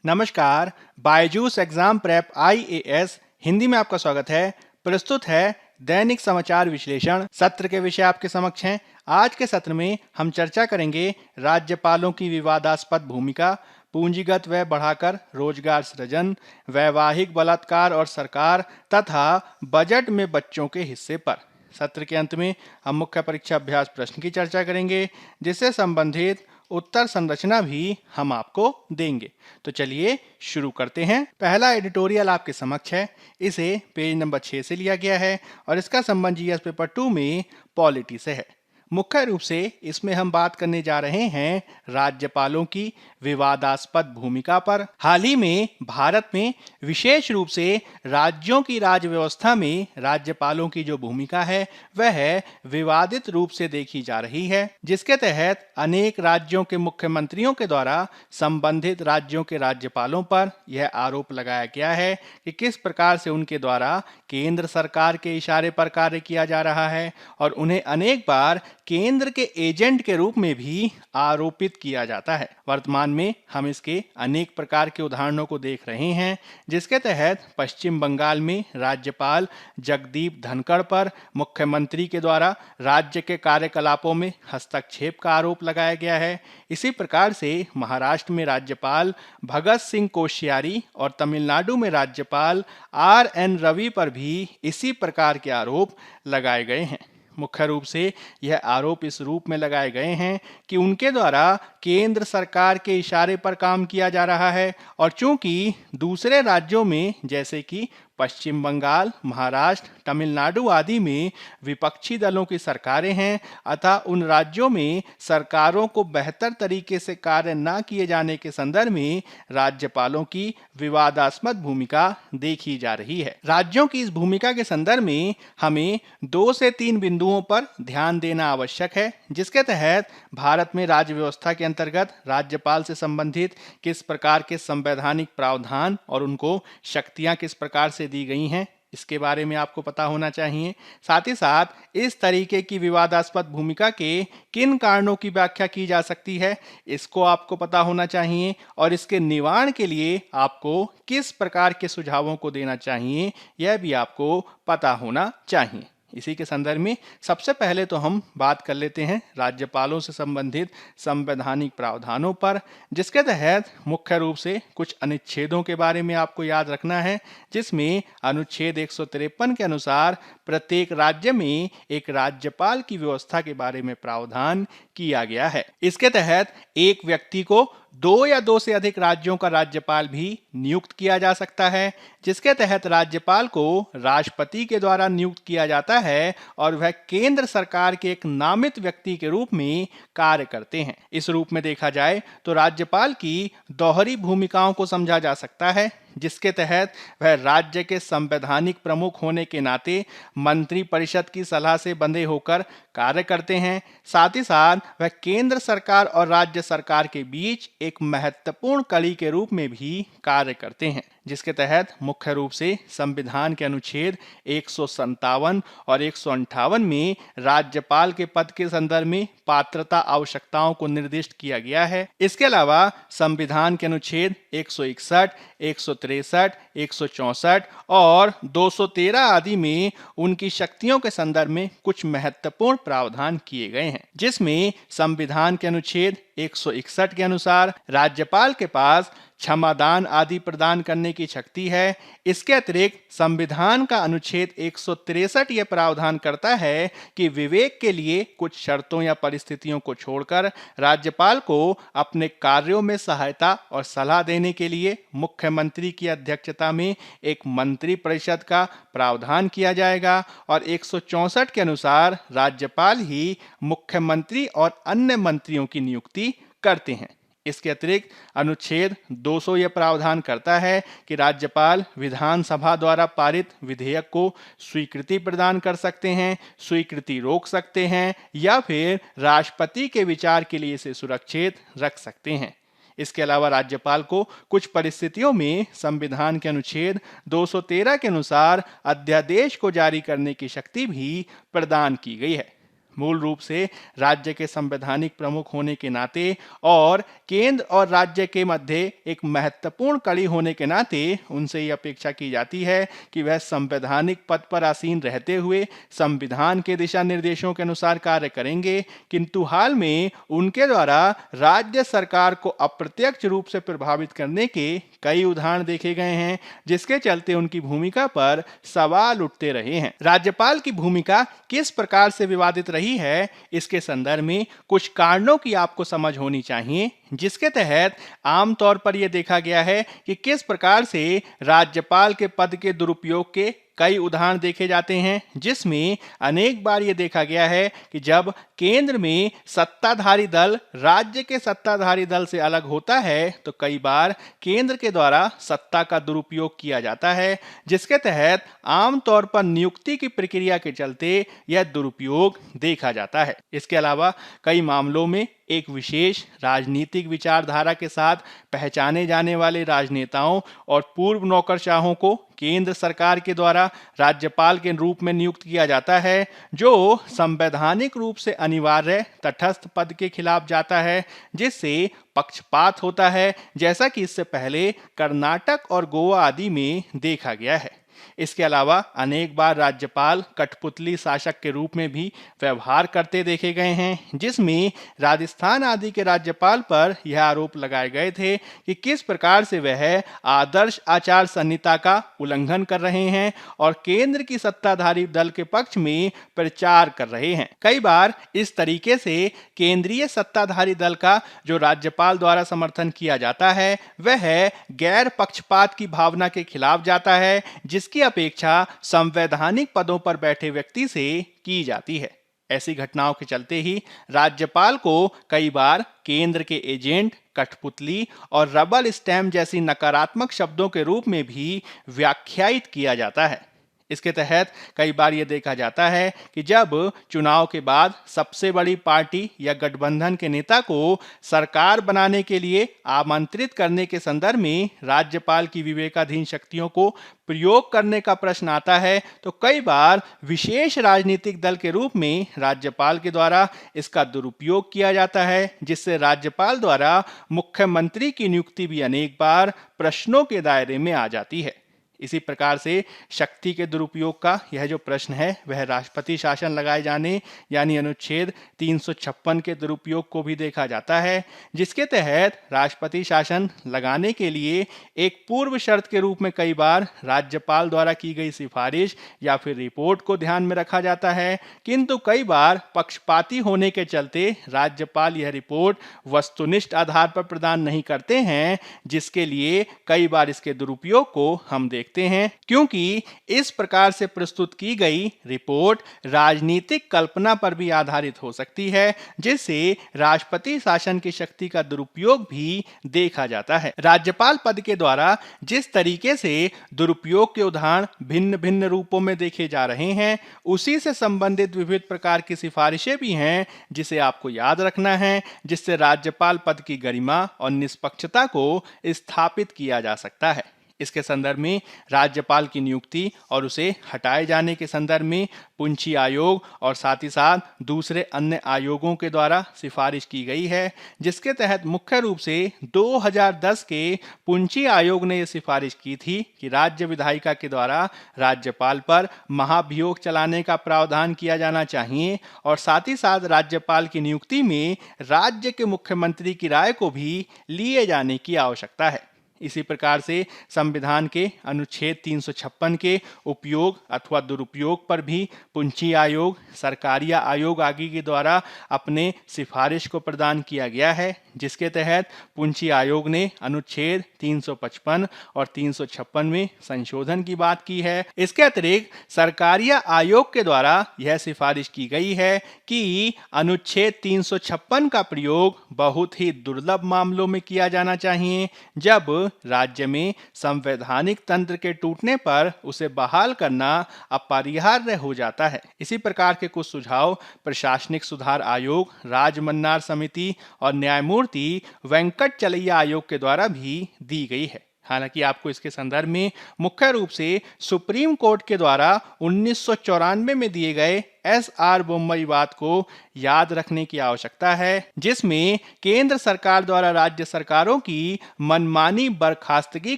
नमस्कार। Byju's exam prep IAS Hindi में आपका स्वागत है। प्रस्तुत है दैनिक समाचार विश्लेषण। सत्र के विषय आपके समक्ष हैं। आज के सत्र में हम चर्चा करेंगे राज्यपालों की विवादास्पद भूमिका, पूंजीगत व्यय बढ़ाकर रोजगार सृजन, वैवाहिक बलात्कार और सरकार तथा बजट में बच्चों के हिस्से पर। सत्र के अंत में हम मुख्य परीक्षा अभ्यास प्रश्न की चर्चा करेंगे, जिससे संबंधित उत्तर संरचना भी हम आपको देंगे। तो चलिए शुरू करते हैं। पहला एडिटोरियल आपके समक्ष है। इसे पेज नंबर 6 से लिया गया है और इसका संबंध जीएस पेपर 2 में पॉलिटी से है। मुख्य रूप से इसमें हम बात करने जा रहे हैं राज्यपालों की विवादास्पद भूमिका पर। हाल ही में भारत में विशेष रूप से राज्यों की राज्य व्यवस्था में राज्यपालों की जो भूमिका है वह विवादित रूप से देखी जा रही है, जिसके तहत अनेक राज्यों के मुख्यमंत्रियों के द्वारा संबंधित राज्यों के राज्यपालों पर यह आरोप लगाया गया है कि किस प्रकार से उनके द्वारा केंद्र सरकार के इशारे पर कार्य किया जा रहा है और उन्हें अनेक बार केंद्र के एजेंट के रूप में भी आरोपित किया जाता है। वर्तमान में हम इसके अनेक प्रकार के उदाहरणों को देख रहे हैं, जिसके तहत पश्चिम बंगाल में राज्यपाल जगदीप धनखड़ पर मुख्यमंत्री के द्वारा राज्य के कार्यकलापों में हस्तक्षेप का आरोप लगाया गया है। इसी प्रकार से महाराष्ट्र में राज्यपाल भगत सिंह कोश्यारी और तमिलनाडु में राज्यपाल आर.एन. रवि पर भी इसी प्रकार के आरोप लगाए गए हैं। मुख्य रूप से यह आरोप इस रूप में लगाए गए हैं कि उनके द्वारा केंद्र सरकार के इशारे पर काम किया जा रहा है और चूंकि दूसरे राज्यों में जैसे कि पश्चिम बंगाल, महाराष्ट्र, तमिलनाडु आदि में विपक्षी दलों की सरकारें हैं, अतः उन राज्यों में सरकारों को बेहतर तरीके से कार्य न किए जाने के संदर्भ में राज्यपालों की विवादास्पद भूमिका देखी जा रही है। राज्यों की इस भूमिका के संदर्भ में हमें 2 से 3 बिंदुओं पर ध्यान देना आवश्यक है, जिसके तहत भारत में राज्य व्यवस्था के अंतर्गत राज्यपाल से संबंधित किस प्रकार के संवैधानिक प्रावधान और उनको शक्तियां किस प्रकार से दी गई हैं, इसके बारे में आपको पता होना चाहिए। साथ ही साथ इस तरीके की विवादास्पद भूमिका के किन कारणों की व्याख्या की जा सकती है, इसको आपको पता होना चाहिए और इसके निवारण के लिए आपको किस प्रकार के सुझावों को देना चाहिए, यह भी आपको पता होना चाहिए। इसी के संदर्भ में सबसे पहले तो हम बात कर लेते हैं राज्यपालों से संबंधित संवैधानिक प्रावधानों पर, जिसके तहत मुख्य रूप से कुछ अनुच्छेदों के बारे में आपको याद रखना है, जिसमें अनुच्छेद 153 के अनुसार प्रत्येक राज्य में एक राज्यपाल की व्यवस्था के बारे में प्रावधान किया गया है। इसके तहत एक व्यक्ति को 2 या 2 से अधिक राज्यों का राज्यपाल भी नियुक्त किया जा सकता है, जिसके तहत राज्यपाल को राष्ट्रपति के द्वारा नियुक्त किया जाता है और वह केंद्र सरकार के एक नामित व्यक्ति के रूप में कार्य करते हैं। इस रूप में देखा जाए तो राज्यपाल की दोहरी भूमिकाओं को समझा जा सकता है, जिसके तहत वह राज्य के संवैधानिक प्रमुख होने के नाते मंत्रिपरिषद की सलाह से बंधे होकर कार्य करते हैं। साथ ही साथ वह केंद्र सरकार और राज्य सरकार के बीच एक महत्वपूर्ण कड़ी के रूप में भी कार्य करते हैं, जिसके तहत मुख्य रूप से संविधान के अनुच्छेद 157 और 158 में राज्यपाल के पद के संदर्भ में पात्रता आवश्यकताओं को निर्दिष्ट किया गया है। इसके अलावा संविधान के अनुच्छेद 161, 163, 164 और 213 आदि में उनकी शक्तियों के संदर्भ में कुछ महत्वपूर्ण प्रावधान किए गए हैं, जिसमें संविधान के अनुच्छेद 161 के अनुसार राज्यपाल के पास क्षमादान आदि प्रदान करने की शक्ति है। इसके अतिरिक्त संविधान का अनुच्छेद 163 यह प्रावधान करता है कि विवेक के लिए कुछ शर्तों या परिस्थितियों को छोड़कर राज्यपाल को अपने कार्यों में सहायता और सलाह देने के लिए मुख्यमंत्री की अध्यक्षता में एक मंत्रिपरिषद का प्रावधान किया जाएगा और 164 के अनुसार राज्यपाल ही मुख्यमंत्री और अन्य मंत्रियों की नियुक्ति करते हैं। इसके अतिरिक्त अनुच्छेद 200 यह प्रावधान करता है कि राज्यपाल विधानसभा द्वारा पारित विधेयक को स्वीकृति प्रदान कर सकते हैं, स्वीकृति रोक सकते हैं या फिर राष्ट्रपति के विचार के लिए इसे सुरक्षित रख सकते हैं। इसके अलावा राज्यपाल को कुछ परिस्थितियों में संविधान के अनुच्छेद 213 के अनुसार अध्यादेश को जारी करने की शक्ति भी प्रदान की गई है। मूल रूप से राज्य के संवैधानिक प्रमुख होने के नाते और केंद्र और राज्य के मध्य एक महत्वपूर्ण कड़ी होने के नाते उनसे ये अपेक्षा की जाती है कि वह संवैधानिक पद पर आसीन रहते हुए संविधान के दिशा निर्देशों के अनुसार कार्य करेंगे, किंतु हाल में उनके द्वारा राज्य सरकार को अप्रत्यक्ष रूप से प्रभावित करने के कई उदाहरण देखे गए हैं, जिसके चलते उनकी भूमिका पर सवाल उठते रहे हैं। राज्यपाल की भूमिका किस प्रकार से विवादित रही है, इसके संदर्भ में कुछ कारणों की आपको समझ होनी चाहिए, जिसके तहत आमतौर पर यह देखा गया है कि किस प्रकार से राज्यपाल के पद के दुरुपयोग के कई उदाहरण देखे जाते हैं, जिसमें अनेक बार यह देखा गया है कि जब केंद्र में सत्ताधारी दल राज्य के सत्ताधारी दल से अलग होता है तो कई बार केंद्र के द्वारा सत्ता का दुरुपयोग किया जाता है, जिसके तहत आमतौर पर नियुक्ति की प्रक्रिया के चलते यह दुरुपयोग देखा जाता है। इसके अलावा कई मामलों में एक विशेष राजनीतिक विचारधारा के साथ पहचाने जाने वाले राजनेताओं और पूर्व नौकरशाहों को केंद्र सरकार के द्वारा राज्यपाल के रूप में नियुक्त किया जाता है, जो संवैधानिक रूप से अनिवार्य तटस्थ पद के खिलाफ जाता है, जिससे पक्षपात होता है, जैसा कि इससे पहले कर्नाटक और गोवा आदि में देखा गया है। इसके अलावा अनेक बार राज्यपाल कठपुतली शासक के रूप में भी व्यवहार करते देखे गए हैं, जिसमें राजस्थान आदि के राज्यपाल पर यह आरोप लगाए गए थे कि किस प्रकार से वह आदर्श आचार संहिता का उल्लंघन कर रहे हैं और केंद्र की सत्ताधारी दल के पक्ष में प्रचार कर रहे हैं। कई बार इस तरीके से केंद्रीय सत्ताधारी दल का जो राज्यपाल द्वारा समर्थन किया जाता है वह गैर पक्षपात की भावना के खिलाफ जाता है, जिसकी अपेक्षा संवैधानिक पदों पर बैठे व्यक्ति से की जाती है। ऐसी घटनाओं के चलते ही राज्यपाल को कई बार केंद्र के एजेंट, कठपुतली और रबर स्टैम्प जैसी नकारात्मक शब्दों के रूप में भी व्याख्यायित किया जाता है। इसके तहत कई बार यह देखा जाता है कि जब चुनाव के बाद सबसे बड़ी पार्टी या गठबंधन के नेता को सरकार बनाने के लिए आमंत्रित करने के संदर्भ में राज्यपाल की विवेकाधीन शक्तियों को प्रयोग करने का प्रश्न आता है, तो कई बार विशेष राजनीतिक दल के रूप में राज्यपाल के द्वारा इसका दुरुपयोग किया जाता है, जिससे राज्यपाल द्वारा मुख्यमंत्री की नियुक्ति भी अनेक बार प्रश्नों के दायरे में आ जाती है। इसी प्रकार से शक्ति के दुरुपयोग का यह जो प्रश्न है वह राष्ट्रपति शासन लगाए जाने यानी अनुच्छेद 356 के दुरुपयोग को भी देखा जाता है, जिसके तहत राष्ट्रपति शासन लगाने के लिए एक पूर्व शर्त के रूप में कई बार राज्यपाल द्वारा की गई सिफारिश या फिर रिपोर्ट को ध्यान में रखा जाता है, किंतु कई बार पक्षपाती होने के चलते राज्यपाल यह रिपोर्ट वस्तुनिष्ठ आधार पर प्रदान नहीं करते हैं, जिसके लिए कई बार इसके दुरुपयोग को हम देखते हैं, क्योंकि इस प्रकार से प्रस्तुत की गई रिपोर्ट राजनीतिक कल्पना पर भी आधारित हो सकती है, जिससे राष्ट्रपति शासन की शक्ति का दुरुपयोग भी देखा जाता है। राज्यपाल पद के द्वारा जिस तरीके से दुरुपयोग के उदाहरण भिन्न भिन्न रूपों में देखे जा रहे हैं, उसी से संबंधित विविध प्रकार की सिफारिशें भी हैं, जिसे आपको याद रखना है, जिससे राज्यपाल पद की गरिमा और निष्पक्षता को स्थापित किया जा सकता है। इसके संदर्भ में राज्यपाल की नियुक्ति और उसे हटाए जाने के संदर्भ में पुंछी आयोग और साथ ही साथ दूसरे अन्य आयोगों के द्वारा सिफारिश की गई है, जिसके तहत मुख्य रूप से 2010 के पुंछी आयोग ने यह सिफारिश की थी कि राज्य विधायिका के द्वारा राज्यपाल पर महाभियोग चलाने का प्रावधान किया जाना चाहिए और साथ ही साथ राज्यपाल की नियुक्ति में राज्य के मुख्यमंत्री की राय को भी लिए जाने की आवश्यकता है। इसी प्रकार से संविधान के अनुच्छेद 356 के उपयोग अथवा दुरुपयोग पर भी पुंछी आयोग, सरकारी आयोग आदि के द्वारा अपने सिफारिश को प्रदान किया गया है, जिसके तहत पुंछी आयोग ने अनुच्छेद 355 और 356 में संशोधन की बात की है। इसके अतिरिक्त सरकारी आयोग के द्वारा यह सिफारिश की गई है कि अनुच्छेद 356 का प्रयोग बहुत ही दुर्लभ मामलों में किया जाना चाहिए, जब राज्य में संवैधानिक तंत्र के टूटने पर उसे बहाल करना अपरिहार्य हो जाता है। इसी प्रकार के कुछ सुझाव प्रशासनिक सुधार आयोग, राजमन्नार समिति और न्यायमूर्ति वेंकट चलैया आयोग के द्वारा भी दी गई है। हालांकि आपको इसके संदर्भ में मुख्य रूप से सुप्रीम कोर्ट के द्वारा 1994 में दिए गए SR बोम्मईवाद को याद रखने की आवश्यकता है, जिसमें केंद्र सरकार द्वारा राज्य सरकारों की मनमानी बर्खास्तगी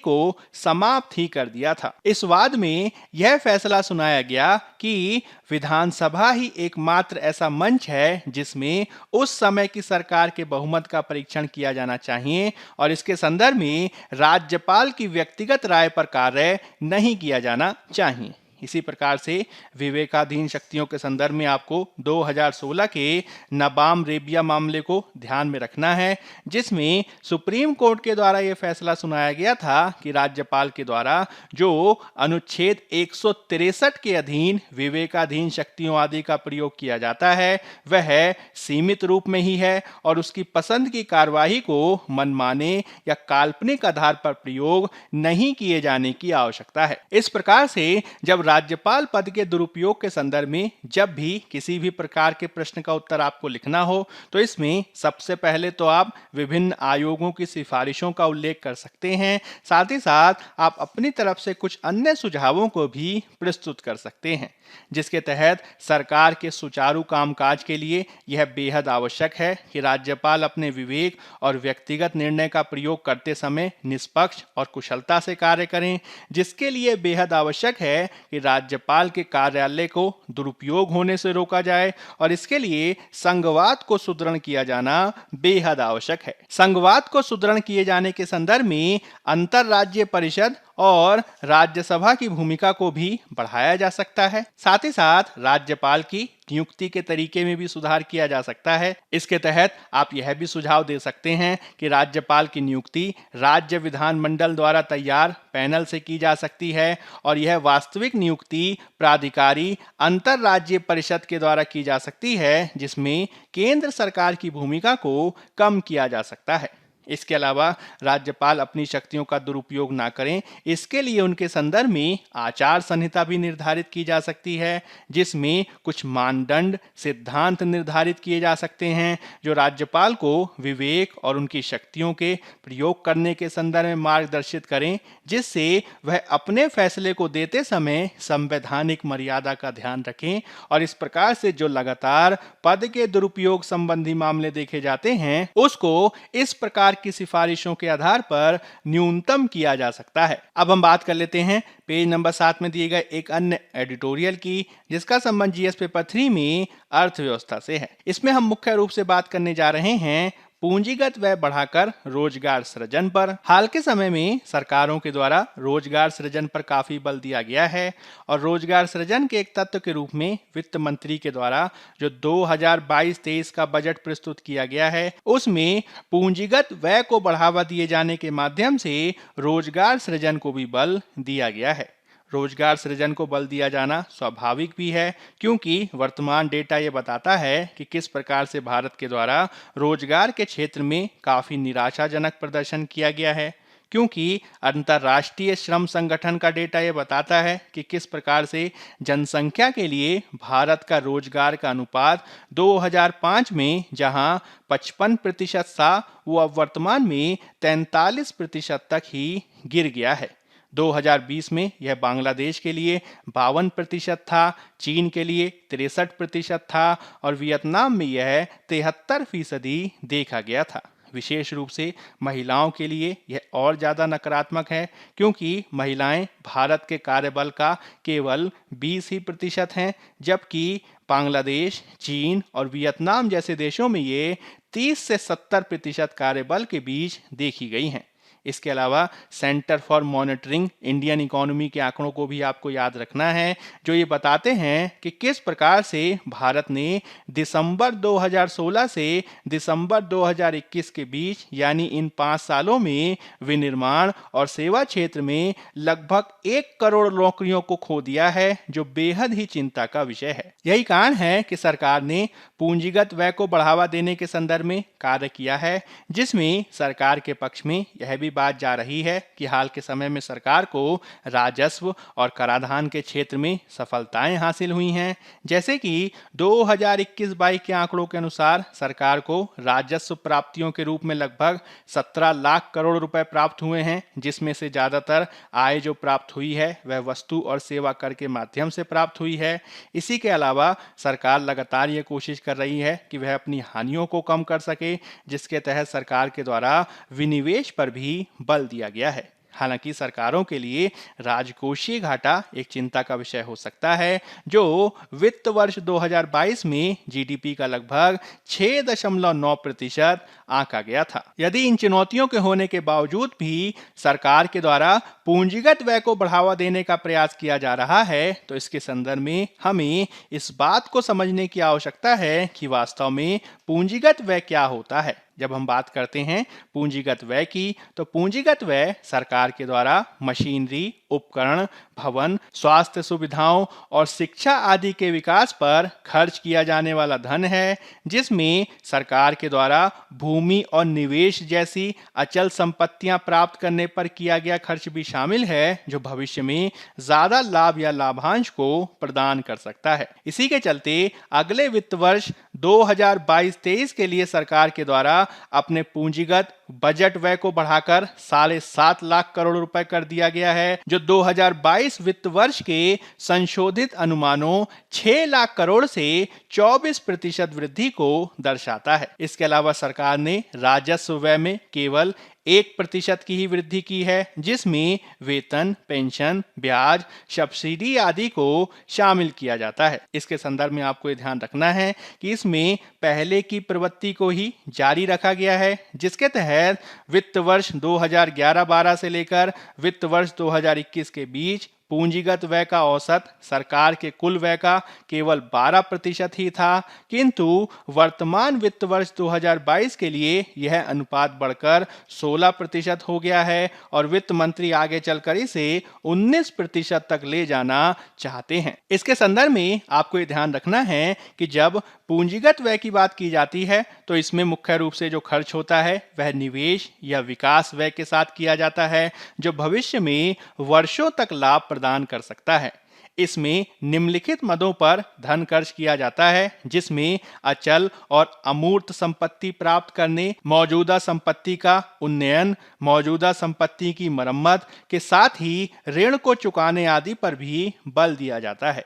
को समाप्त ही कर दिया था। इस वाद में यह फैसला सुनाया गया कि विधानसभा ही एकमात्र ऐसा मंच है जिसमें उस समय की सरकार के बहुमत का परीक्षण किया जाना चाहिए और इसके संदर्भ में राज्यपाल की व्यक्तिगत राय पर कार्य नहीं किया जाना चाहिए। इसी प्रकार से विवेकाधीन शक्तियों के संदर्भ में आपको 2016 के नबाम रेबिया मामले को ध्यान में रखना है, जिसमें सुप्रीम कोर्ट के द्वारा यह फैसला सुनाया गया था कि राज्यपाल के द्वारा जो अनुच्छेद 163 के अधीन विवेकाधीन शक्तियों आदि का प्रयोग किया जाता है वह सीमित रूप में ही है और उसकी पसंद की कार्यवाही को मनमाने या काल्पनिक आधार पर प्रयोग नहीं किए जाने की आवश्यकता है। इस प्रकार से जब राज्यपाल पद के दुरुपयोग के संदर्भ में जब भी किसी भी प्रकार के प्रश्न का उत्तर आपको लिखना हो तो इसमें सबसे पहले तो आप विभिन्न आयोगों की सिफारिशों का उल्लेख कर सकते हैं। साथ ही साथ आप अपनी तरफ से कुछ अन्य सुझावों को भी प्रस्तुत कर सकते हैं, जिसके तहत सरकार के सुचारू कामकाज के लिए यह बेहद आवश्यक है कि राज्यपाल अपने विवेक और व्यक्तिगत निर्णय का प्रयोग करते समय निष्पक्ष और कुशलता से कार्य करें, जिसके लिए बेहद आवश्यक है कि राज्यपाल के कार्यालय को दुरुपयोग होने से रोका जाए और इसके लिए संघवाद को सुदृढ़ किया जाना बेहद आवश्यक है। संघवाद को सुदृढ़ किए जाने के संदर्भ में अंतरराज्यीय परिषद और राज्यसभा की भूमिका को भी बढ़ाया जा सकता है। साथ ही साथ राज्यपाल की नियुक्ति के तरीके में भी सुधार किया जा सकता है। इसके तहत आप यह भी सुझाव दे सकते हैं कि राज्यपाल की नियुक्ति राज्य विधानमंडल द्वारा तैयार पैनल से की जा सकती है और यह वास्तविक नियुक्ति प्राधिकारी अंतरराज्यीय परिषद के द्वारा की जा सकती है, जिसमें केंद्र सरकार की भूमिका को कम किया जा सकता है। इसके अलावा राज्यपाल अपनी शक्तियों का दुरुपयोग ना करें, इसके लिए उनके संदर्भ में आचार संहिता भी निर्धारित की जा सकती है, जिसमें कुछ मानदंड सिद्धांत निर्धारित किए जा सकते हैं जो राज्यपाल को विवेक और उनकी शक्तियों के प्रयोग करने के संदर्भ में मार्गदर्शित करें, जिससे वह अपने फैसले को देते समय संवैधानिक मर्यादा का ध्यान रखें और इस प्रकार से जो लगातार पद के दुरुपयोग संबंधी मामले देखे जाते हैं उसको इस प्रकार की सिफारिशों के आधार पर न्यूनतम किया जा सकता है। अब हम बात कर लेते हैं पेज नंबर 7 में दिए गए एक अन्य एडिटोरियल की, जिसका संबंध जीएस पेपर 3 में अर्थव्यवस्था से है। इसमें हम मुख्य रूप से बात करने जा रहे हैं पूंजीगत व्यय बढ़ाकर रोजगार सृजन पर। हाल के समय में सरकारों के द्वारा रोजगार सृजन पर काफी बल दिया गया है और रोजगार सृजन के एक तत्व के रूप में वित्त मंत्री के द्वारा जो 2022-23 का बजट प्रस्तुत किया गया है उसमें पूंजीगत व्यय को बढ़ावा दिए जाने के माध्यम से रोजगार सृजन को भी बल दिया गया है। रोजगार सृजन को बल दिया जाना स्वाभाविक भी है, क्योंकि वर्तमान डेटा ये बताता है कि किस प्रकार से भारत के द्वारा रोजगार के क्षेत्र में काफी निराशाजनक प्रदर्शन किया गया है। क्योंकि अंतर्राष्ट्रीय श्रम संगठन का डेटा ये बताता है कि किस प्रकार से जनसंख्या के लिए भारत का रोजगार का अनुपात 2005 में जहां 55% था वो अब वर्तमान में 43% तक ही गिर गया है। 2020 में यह बांग्लादेश के लिए 52% था, चीन के लिए 63% था और वियतनाम में यह 73% देखा गया था। विशेष रूप से महिलाओं के लिए यह और ज़्यादा नकारात्मक है, क्योंकि महिलाएं भारत के कार्यबल का केवल 20% हैं, जबकि बांग्लादेश, चीन और वियतनाम जैसे देशों में ये 30 से 70% कार्यबल के बीच देखी गई हैं। इसके अलावा centre for monitoring Indian economy के आंकड़ों को भी आपको याद रखना है, जो ये बताते हैं कि किस प्रकार से भारत ने दिसंबर 2016 से दिसंबर 2021 के बीच यानी इन 5 सालों में विनिर्माण और सेवा क्षेत्र में लगभग 1 करोड़ नौकरियों को खो दिया है, जो बेहद ही चिंता का विषय है। यही कारण है कि सरकार ने पूंजीगत व्यय को बढ़ावा देने के संदर्भ में कार्य किया है, जिसमें सरकार के पक्ष में यह भी बात जा रही है कि हाल के समय में सरकार को राजस्व और कराधान के क्षेत्र में सफलताएं हासिल हुई हैं। जैसे कि 2021-22 के आंकड़ों के अनुसार सरकार को राजस्व प्राप्तियों के रूप में लगभग 17 लाख करोड़ रुपए प्राप्त हुए हैं, जिसमें से ज्यादातर आय जो प्राप्त हुई है वह वस्तु और सेवा कर के माध्यम से प्राप्त हुई है। इसी के अलावा सरकार लगातार ये कोशिश कर रही है कि वह अपनी हानियों को कम कर सके, जिसके तहत सरकार के द्वारा विनिवेश पर भी बल दिया गया है। हालांकि सरकारों के लिए राजकोषीय घाटा एक चिंता का विषय हो सकता है, जो वित्त वर्ष 2022 में जीडीपी का लगभग 6.9% आंका गया था। यदि इन चुनौतियों के होने के बावजूद भी सरकार के द्वारा पूंजीगत व्यय को बढ़ावा देने का प्रयास किया जा रहा है, तो इसके संदर्भ में हमें इस बात को समझने की आवश्यकता है कि वास्तव में पूंजीगत व्यय क्या होता है। जब हम बात करते हैं पूंजीगत व्यय की, तो पूंजीगत व्यय सरकार के द्वारा मशीनरी, उपकरण, भवन, स्वास्थ्य सुविधाओं और शिक्षा आदि के विकास पर खर्च किया जाने वाला धन है, जिसमें सरकार के द्वारा भूमि और निवेश जैसी अचल संपत्तियां प्राप्त करने पर किया गया खर्च भी शामिल है, जो भविष्य में ज्यादा लाभ या लाभांश को प्रदान कर सकता है। इसी के चलते अगले वित्त वर्ष 2022-23 के लिए सरकार के द्वारा अपने पूंजीगत बजट व्यय को बढ़ाकर 7.5 लाख करोड़ रुपए कर दिया गया है, जो 2022 वित्त वर्ष के संशोधित अनुमानों 6 लाख करोड़ से 24% वृद्धि को दर्शाता है। इसके अलावा सरकार ने राजस्व व्यय में केवल 1% की ही वृद्धि की है, जिसमें वेतन, पेंशन, ब्याज, सब्सिडी आदि को शामिल किया जाता है। इसके संदर्भ में आपको ये ध्यान रखना है कि इसमें पहले की प्रवृत्ति को ही जारी रखा गया है, जिसके तहत वित्त वर्ष 2011-12 से लेकर वित्त वर्ष 2021 के बीच पूंजीगत व्यय का औसत सरकार के कुल व्यय का केवल 12% ही था, किंतु वर्तमान वित्त वर्ष 2022 के लिए यह अनुपात बढ़कर 16% हो गया है और वित्त मंत्री आगे चलकर इसे 19% तक ले जाना चाहते हैं। इसके संदर्भ में आपको ये ध्यान रखना है कि जब पूंजीगत व्यय की बात की जाती है, तो इसमें मुख्य रूप से जो खर्च होता है वह निवेश या विकास व्यय के साथ किया जाता है, जो भविष्य में वर्षों तक लाभ प्रदान कर सकता है। इसमें निम्नलिखित मदों पर धन खर्च किया जाता है, जिसमें अचल और अमूर्त संपत्ति प्राप्त करने, मौजूदा संपत्ति का उन्नयन, मौजूदा संपत्ति की मरम्मत के साथ ही ऋण को चुकाने आदि पर भी बल दिया जाता है।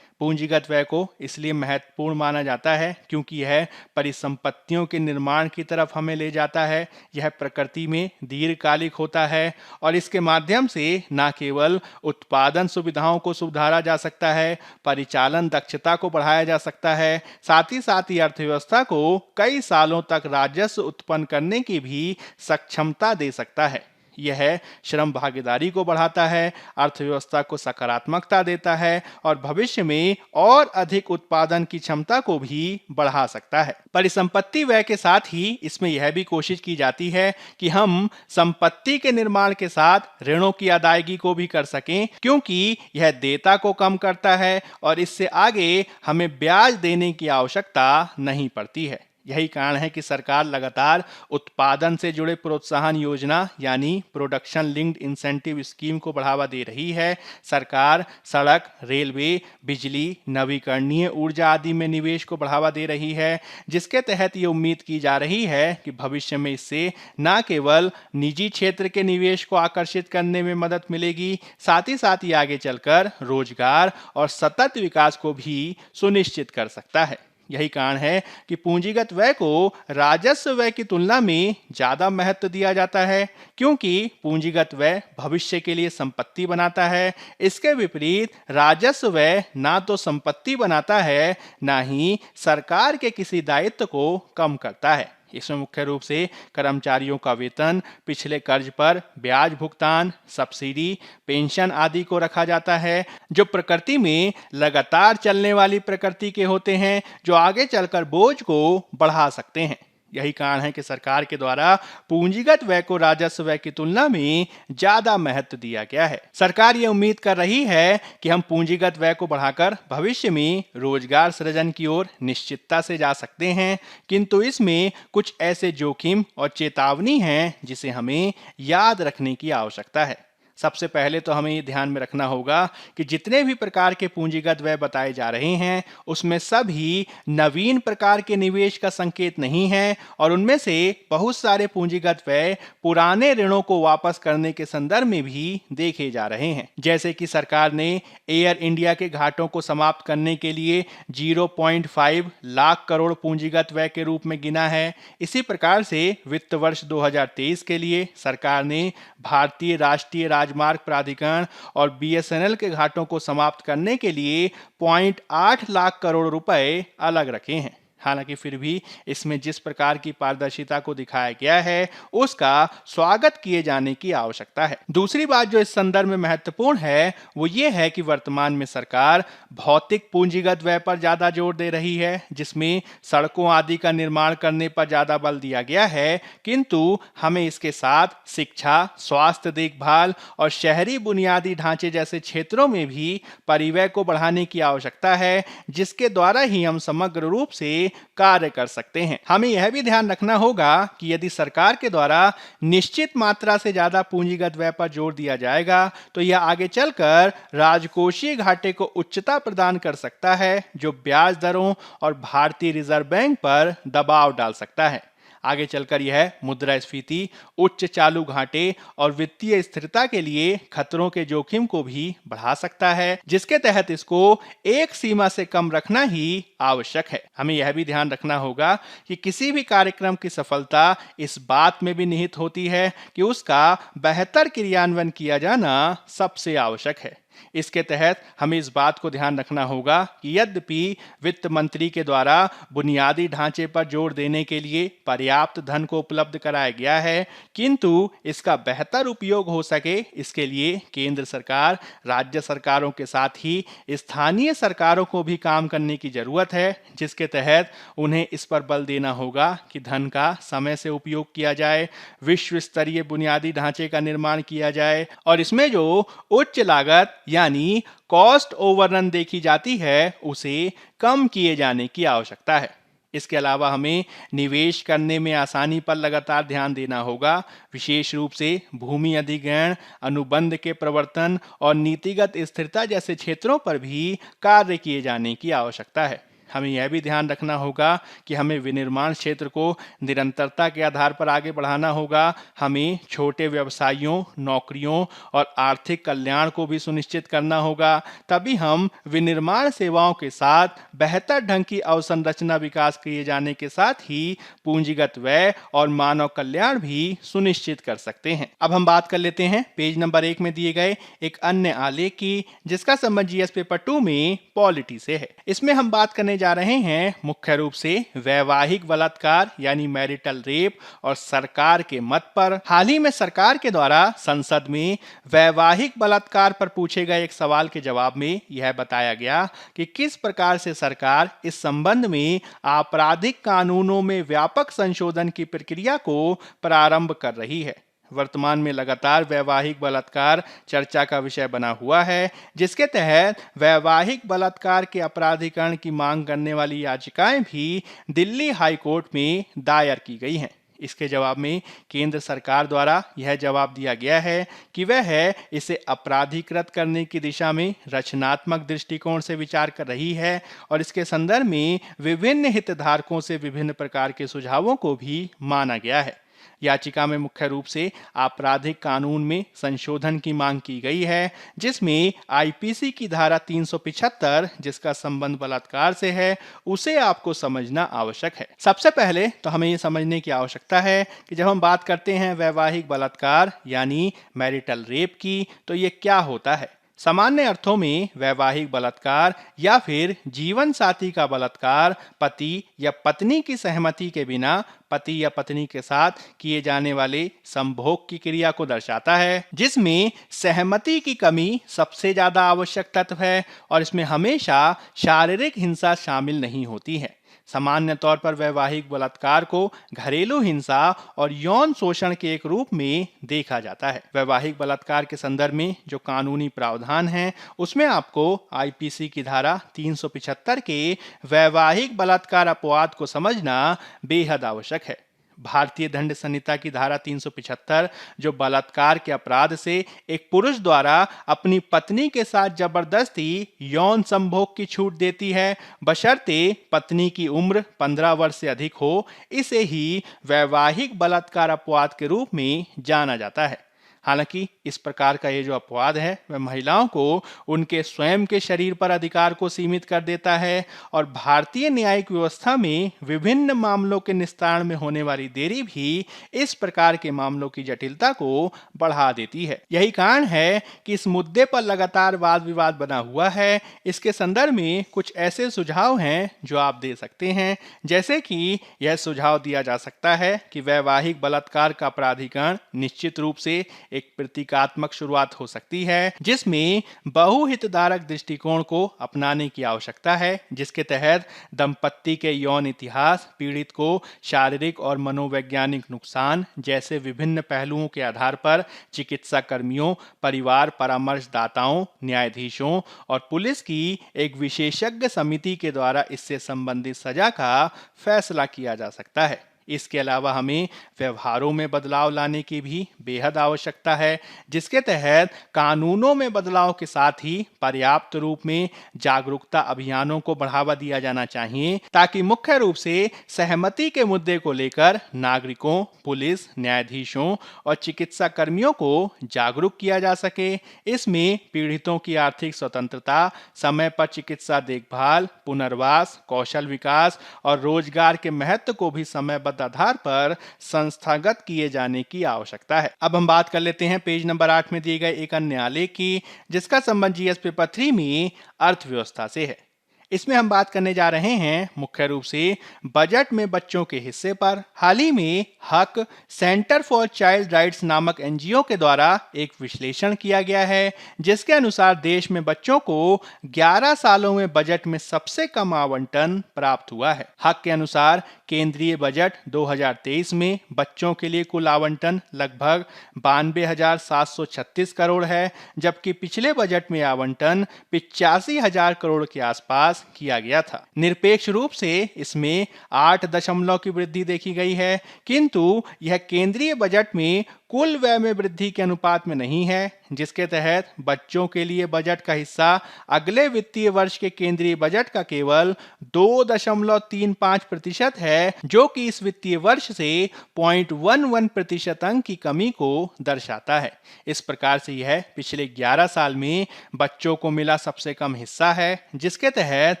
पूंजीगत व्यय को इसलिए महत्वपूर्ण माना जाता है क्योंकि यह परिसंपत्तियों के निर्माण की तरफ हमें ले जाता है। यह प्रकृति में दीर्घकालिक होता है और इसके माध्यम से न केवल उत्पादन सुविधाओं को सुधारा जा सकता है, परिचालन दक्षता को बढ़ाया जा सकता है, साथ ही अर्थव्यवस्था को कई सालों तक राजस्व उत्पन्न करने की भी सक्षमता दे सकता है। यह श्रम भागीदारी को बढ़ाता है, अर्थव्यवस्था को सकारात्मकता देता है और भविष्य में और अधिक उत्पादन की क्षमता को भी बढ़ा सकता है। परिसंपत्ति व्यय के साथ ही इसमें यह भी कोशिश की जाती है कि हम संपत्ति के निर्माण के साथ ऋणों की अदायगी को भी कर सकें, क्योंकि यह देयता को कम करता है और इससे आगे हमें ब्याज देने की आवश्यकता नहीं पड़ती है। यही कारण है कि सरकार लगातार उत्पादन से जुड़े प्रोत्साहन योजना यानी प्रोडक्शन लिंक्ड इंसेंटिव स्कीम को बढ़ावा दे रही है। सरकार सड़क, रेलवे, बिजली, नवीकरणीय ऊर्जा आदि में निवेश को बढ़ावा दे रही है, जिसके तहत ये उम्मीद की जा रही है कि भविष्य में इससे न केवल निजी क्षेत्र के निवेश को आकर्षित करने में मदद मिलेगी, साथ ही आगे चलकर रोजगार और सतत विकास को भी सुनिश्चित कर सकता है। यही कारण है कि पूंजीगत व्यय को राजस्व व्यय की तुलना में ज्यादा महत्व दिया जाता है, क्योंकि पूंजीगत व्यय भविष्य के लिए संपत्ति बनाता है। इसके विपरीत राजस्व व्यय ना तो संपत्ति बनाता है, ना ही सरकार के किसी दायित्व को कम करता है। इसमें मुख्य रूप से कर्मचारियों का वेतन, पिछले कर्ज पर ब्याज भुगतान, सब्सिडी, पेंशन आदि को रखा जाता है, जो प्रकृति में लगातार चलने वाली प्रकृति के होते हैं, जो आगे चलकर बोझ को बढ़ा सकते हैं। यही कारण है कि सरकार के द्वारा पूंजीगत व्यय को राजस्व व्यय की तुलना में ज्यादा महत्व दिया गया है। सरकार ये उम्मीद कर रही है कि हम पूंजीगत व्यय को बढ़ाकर भविष्य में रोजगार सृजन की ओर निश्चितता से जा सकते हैं, किंतु इसमें कुछ ऐसे जोखिम और चेतावनी हैं जिसे हमें याद रखने की आवश्यकता है। सबसे पहले तो हमें ये ध्यान में रखना होगा कि जितने भी प्रकार के पूंजीगत व्यय बताए जा रहे हैं उसमें सभी नवीन प्रकार के निवेश का संकेत नहीं है और उनमें से बहुत सारे पूंजीगत व्यय पुराने ऋणों को वापस करने के संदर्भ में भी देखे जा रहे हैं। जैसे कि सरकार ने एयर इंडिया के घाटों को समाप्त करने के लिए 0.5 लाख करोड़ पूंजीगत व्यय के रूप में गिना है। इसी प्रकार से वित्त वर्ष 2023 के लिए सरकार ने भारतीय राष्ट्रीय राजमार्ग प्राधिकरण और बीएसएनएल के घाटों को समाप्त करने के लिए 0.8 लाख करोड़ रुपए अलग रखे हैं। हालांकि फिर भी इसमें जिस प्रकार की पारदर्शिता को दिखाया गया है उसका स्वागत किए जाने की आवश्यकता है। दूसरी बात जो इस संदर्भ में महत्वपूर्ण है वो ये है कि वर्तमान में सरकार भौतिक पूंजीगत व्यय पर ज्यादा जोर दे रही है, जिसमें सड़कों आदि का निर्माण करने पर ज्यादा बल दिया गया है, किंतु हमें इसके साथ शिक्षा, स्वास्थ्य देखभाल और शहरी बुनियादी ढांचे जैसे क्षेत्रों में भी परिव्यय को बढ़ाने की आवश्यकता है, जिसके द्वारा ही हम समग्र रूप से कार्य कर सकते हैं। हमें यह भी ध्यान रखना होगा कि यदि सरकार के द्वारा निश्चित मात्रा से ज्यादा पूंजीगत व्यय पर जोर दिया जाएगा तो यह आगे चलकर राजकोषीय घाटे को उच्चता प्रदान कर सकता है, जो ब्याज दरों और भारतीय रिजर्व बैंक पर दबाव डाल सकता है। आगे चलकर यह मुद्रास्फीति, उच्च चालू घाटे और वित्तीय स्थिरता के लिए खतरों के जोखिम को भी बढ़ा सकता है, जिसके तहत इसको एक सीमा से कम रखना ही आवश्यक है। हमें यह भी ध्यान रखना होगा कि किसी भी कार्यक्रम की सफलता इस बात में भी निहित होती है कि उसका बेहतर क्रियान्वयन किया जाना सबसे आवश्यक है। इसके तहत हमें इस बात को ध्यान रखना होगा कि यद्यपि वित्त मंत्री के द्वारा बुनियादी ढांचे पर जोर देने के लिए पर्याप्त धन को उपलब्ध कराया गया है, किंतु इसका बेहतर उपयोग हो सके इसके लिए केंद्र सरकार, राज्य सरकारों के साथ ही स्थानीय सरकारों को भी काम करने की जरूरत है, जिसके तहत उन्हें इस पर बल देना होगा कि धन का समय से उपयोग किया जाए, विश्व स्तरीय बुनियादी ढांचे का निर्माण किया जाए और इसमें जो उच्च लागत यानी कॉस्ट ओवररन देखी जाती है उसे कम किए जाने की आवश्यकता है। इसके अलावा हमें निवेश करने में आसानी पर लगातार ध्यान देना होगा, विशेष रूप से भूमि अधिग्रहण, अनुबंध के प्रवर्तन और नीतिगत स्थिरता जैसे क्षेत्रों पर भी कार्य किए जाने की आवश्यकता है। हमें यह भी ध्यान रखना होगा कि हमें विनिर्माण क्षेत्र को निरंतरता के आधार पर आगे बढ़ाना होगा। हमें छोटे व्यवसायियों, नौकरियों और आर्थिक कल्याण को भी सुनिश्चित करना होगा, तभी हम विनिर्माण सेवाओं के साथ बेहतर ढंग की अवसंरचना विकास किए जाने के साथ ही पूंजीगत व्यय और मानव कल्याण भी सुनिश्चित कर सकते हैं। अब हम बात कर लेते हैं पेज नंबर 1 में दिए गए एक अन्य आलेख की, जिसका संबंध जीएस पेपर 2 में पॉलिटी से है। इसमें हम बात करने जा रहे हैं मुख्य रूप से वैवाहिक बलात्कार यानी मैरिटल रेप और सरकार के मत पर। हाल ही में सरकार के द्वारा संसद में वैवाहिक बलात्कार पर पूछे गए एक सवाल के जवाब में यह बताया गया कि किस प्रकार से सरकार इस संबंध में आपराधिक कानूनों में व्यापक संशोधन की प्रक्रिया को प्रारंभ कर रही है। वर्तमान में लगातार वैवाहिक बलात्कार चर्चा का विषय बना हुआ है, जिसके तहत वैवाहिक बलात्कार के अपराधीकरण की मांग करने वाली याचिकाएं भी दिल्ली हाई कोर्ट में दायर की गई हैं। इसके जवाब में केंद्र सरकार द्वारा यह जवाब दिया गया है कि वह इसे अपराधीकृत करने की दिशा में रचनात्मक दृष्टिकोण से विचार कर रही है और इसके संदर्भ में विभिन्न हितधारकों से विभिन्न प्रकार के सुझावों को भी माना गया है। याचिका में मुख्य रूप से आपराधिक कानून में संशोधन की मांग की गई है, जिसमें आईपीसी की धारा 375 जिसका संबंध बलात्कार से है उसे आपको समझना आवश्यक है। सबसे पहले तो हमें यह समझने की आवश्यकता है कि जब हम बात करते हैं वैवाहिक बलात्कार यानी मैरिटल रेप की, तो ये क्या होता है। सामान्य अर्थों में वैवाहिक बलात्कार या फिर जीवन साथी का बलात्कार पति या पत्नी की सहमति के बिना पति या पत्नी के साथ किए जाने वाले संभोग की क्रिया को दर्शाता है, जिसमें सहमति की कमी सबसे ज्यादा आवश्यक तत्व है और इसमें हमेशा शारीरिक हिंसा शामिल नहीं होती है। सामान्य तौर पर वैवाहिक बलात्कार को घरेलू हिंसा और यौन शोषण के एक रूप में देखा जाता है। वैवाहिक बलात्कार के संदर्भ में जो कानूनी प्रावधान हैं, उसमें आपको आईपीसी की धारा 375 के वैवाहिक बलात्कार अपवाद को समझना बेहद आवश्यक है। भारतीय दंड संहिता की धारा 375 जो बलात्कार के अपराध से एक पुरुष द्वारा अपनी पत्नी के साथ जबरदस्ती यौन संभोग की छूट देती है, बशर्ते पत्नी की उम्र 15 वर्ष से अधिक हो, इसे ही वैवाहिक बलात्कार अपवाद के रूप में जाना जाता है। हालांकि इस प्रकार का ये जो अपवाद है वह महिलाओं को उनके स्वयं के शरीर पर अधिकार को सीमित कर देता है और भारतीय न्यायिक व्यवस्था में विभिन्न मामलों के निस्तारण में होने वाली देरी भी इस प्रकार के मामलों की जटिलता को बढ़ा देती है। यही कारण है कि इस मुद्दे पर लगातार वाद विवाद बना हुआ है। इसके संदर्भ में कुछ ऐसे सुझाव हैं जो आप दे सकते हैं, जैसे कि यह सुझाव दिया जा सकता है कि वैवाहिक बलात्कार का अपराधीकरण निश्चित रूप से एक प्रतीकात्मक शुरुआत हो सकती है, जिसमें बहुहितधारक दृष्टिकोण को अपनाने की आवश्यकता है, जिसके तहत दंपत्ति के यौन इतिहास, पीड़ित को शारीरिक और मनोवैज्ञानिक नुकसान जैसे विभिन्न पहलुओं के आधार पर चिकित्सा कर्मियों, परिवार परामर्शदाताओं, न्यायाधीशों और पुलिस की एक विशेषज्ञ समिति के द्वारा इससे संबंधित सजा का फैसला किया जा सकता है। इसके अलावा हमें व्यवहारों में बदलाव लाने की भी बेहद आवश्यकता है, जिसके तहत कानूनों में बदलाव के साथ ही पर्याप्त रूप में जागरूकता अभियानों को बढ़ावा दिया जाना चाहिए, ताकि मुख्य रूप से सहमति के मुद्दे को लेकर नागरिकों, पुलिस, न्यायाधीशों और चिकित्सा कर्मियों को जागरूक किया जा सके। इसमें पीड़ितों की आर्थिक स्वतंत्रता, समय पर चिकित्सा देखभाल, पुनर्वास, कौशल विकास और रोजगार के महत्व को भी समयबद्ध आधार पर संस्थागत किए जाने की आवश्यकता है। अब हम बात कर लेते हैं पेज नंबर 8 में दिए गए एक अन्य आलेख की, जिसका संबंध जीएस पेपर 3 में अर्थव्यवस्था से है। इसमें हम बात करने जा रहे हैं मुख्य रूप से बजट में बच्चों के हिस्से पर। हाल ही में हक सेंटर फॉर चाइल्ड राइट्स नामक एनजीओ के द्वारा एक विश्लेषण किया गया है, जिसके अनुसार देश में बच्चों को 11 सालों में बजट में सबसे कम आवंटन प्राप्त हुआ है। हक के अनुसार केंद्रीय बजट 2023 में बच्चों के लिए कुल आवंटन लगभग 92,736 करोड़ है, जबकि पिछले बजट में आवंटन 85,000 करोड़ के आसपास किया गया था। निरपेक्ष रूप से इसमें 8 की वृद्धि देखी गई है, किंतु यह केंद्रीय बजट में कुल व्यय में वृद्धि के अनुपात में नहीं है, जिसके तहत बच्चों के लिए बजट का हिस्सा अगले वित्तीय वर्ष के केंद्रीय बजट का केवल 2.35% है, जो कि इस वित्तीय वर्ष से 0.11% अंक की कमी को दर्शाता है। इस प्रकार से यह पिछले 11 साल में बच्चों को मिला सबसे कम हिस्सा है, जिसके तहत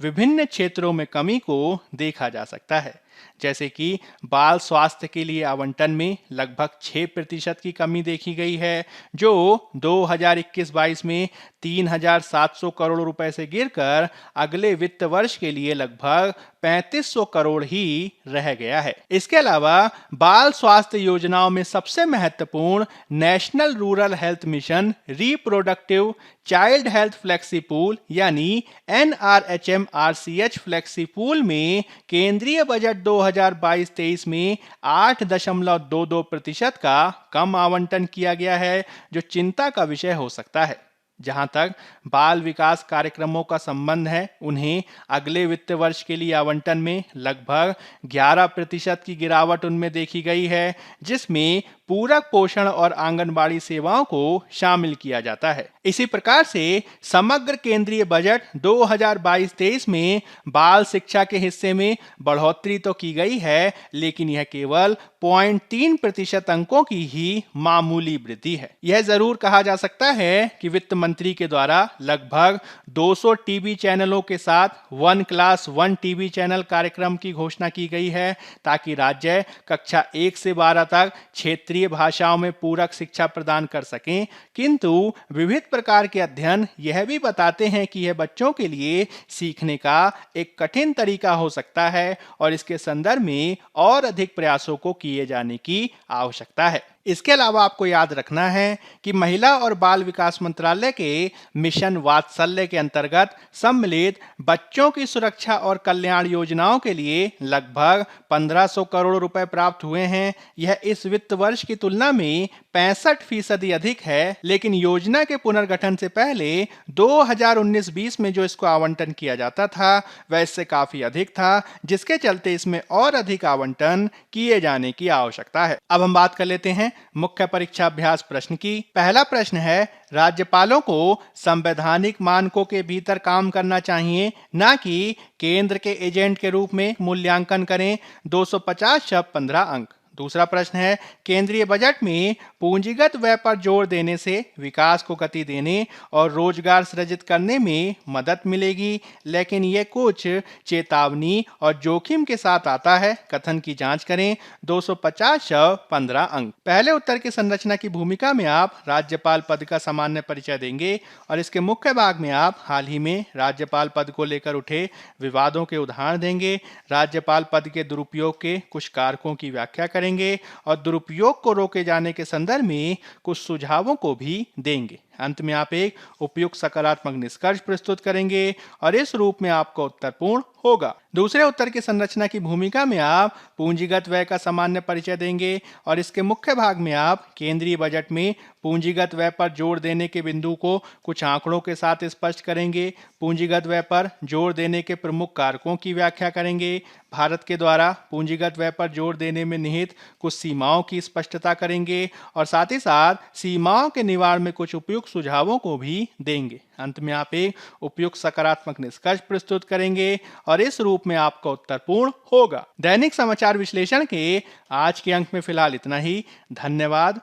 विभिन्न क्षेत्रों में कमी को देखा जा सकता है, जैसे कि बाल स्वास्थ्य के लिए आवंटन में लगभग 6% की कमी देखी गई है, जो 2021-22 में 3,700 करोड़ रुपए से गिरकर अगले वित्त वर्ष के लिए लगभग 3,500 करोड़ ही रह गया है। इसके अलावा बाल स्वास्थ्य योजनाओं में सबसे महत्वपूर्ण national rural health mission reproductive child health flexi pool यानी NRHM-RCH फ्लेक्सी पूल में केंद्रीय बजट 2022-23 में 8.22% का कम आवंटन किया गया है, जो चिंता का विषय हो सकता है। जहां तक बाल विकास कार्यक्रमों का संबंध है, उन्हें अगले वित्त वर्ष के लिए आवंटन में लगभग 11% की गिरावट उनमें देखी गई है, जिसमें पूरक पोषण और आंगनबाड़ी सेवाओं को शामिल किया जाता है। इसी प्रकार से समग्र केंद्रीय बजट 2022-23 में बाल शिक्षा के हिस्से में बढ़ोतरी तो की गई है, लेकिन यह केवल 0.3% अंकों की ही मामूली वृद्धि है। यह जरूर कहा जा सकता है कि वित्त मंत्री के द्वारा लगभग 200 टीवी चैनलों के साथ 1 क्लास 1 टीवी चैनल कार्यक्रम की घोषणा की गई है, ताकि राज्य कक्षा 1 से 12 तक क्षेत्रीय भाषाओं में पूरक शिक्षा प्रदान कर सकें। किंतु विविध प्रकार के अध्ययन यह भी बताते हैं कि यह बच्चों के लिए सीखने का एक कठिन तरीका हो सकता है और इसके संदर्भ में और अधिक प्रयासों को किए जाने की आवश्यकता है। इसके अलावा आपको याद रखना है कि महिला और बाल विकास मंत्रालय के मिशन वात्सल्य के अंतर्गत सम्मिलित बच्चों की सुरक्षा और कल्याण योजनाओं के लिए लगभग 1500 करोड़ रुपए प्राप्त हुए हैं। यह इस वित्त वर्ष की तुलना में 65% अधिक है, लेकिन योजना के पुनर्गठन से पहले 2019-20 में जो इसको आवंटन किया जाता था वह इससे काफी अधिक था, जिसके चलते इसमें और अधिक आवंटन किए जाने की आवश्यकता है। अब हम बात कर लेते हैं मुख्य परीक्षा अभ्यास प्रश्न की। पहला प्रश्न है, राज्यपालों को संवैधानिक मानकों के भीतर काम करना चाहिए, ना कि केंद्र के एजेंट के रूप में मूल्यांकन करें। 250 शब्द 15 अंक। दूसरा प्रश्न है, केंद्रीय बजट में पूंजीगत व्यय पर जोर देने से विकास को गति देने और रोजगार सृजित करने में मदद मिलेगी, लेकिन यह कुछ चेतावनी और जोखिम के साथ आता है। कथन की जांच करें। 250 शब्द 15 अंक। पहले उत्तर की संरचना की भूमिका में आप राज्यपाल पद का सामान्य परिचय देंगे और इसके मुख्य भाग में आप हाल ही में राज्यपाल पद को लेकर उठे विवादों के उदाहरण देंगे, राज्यपाल पद के दुरुपयोग के कुछ कारकों की व्याख्या करेंगे और दुरुपयोग को रोके जाने के संदर्भ में कुछ सुझावों को भी देंगे। अंत में आप एक उपयुक्त सकारात्मक निष्कर्ष प्रस्तुत करेंगे और इस रूप में आपका उत्तर पूर्ण होगा। दूसरे उत्तर की संरचना की भूमिका में आप पूंजीगत व्यय का सामान्य परिचय देंगे और इसके मुख्य भाग में आप केंद्रीय बजट में पूंजीगत व्यय पर जोर देने के बिंदु को कुछ आंकड़ों के साथ स्पष्ट करेंगे, पूंजीगत व्यय पर जोर देने के प्रमुख कारकों की व्याख्या करेंगे, भारत के द्वारा पूंजीगत व्यय पर जोर देने में निहित कुछ सीमाओं की स्पष्टता करेंगे और साथ ही साथ सीमाओं के निवारण में कुछ उपयुक्त सुझावों को भी देंगे। अंत में आप एक उपयुक्त सकारात्मक निष्कर्ष प्रस्तुत करेंगे और इस रूप में आपका उत्तर पूर्ण होगा। दैनिक समाचार विश्लेषण के आज के अंक में फिलहाल इतना ही। धन्यवाद।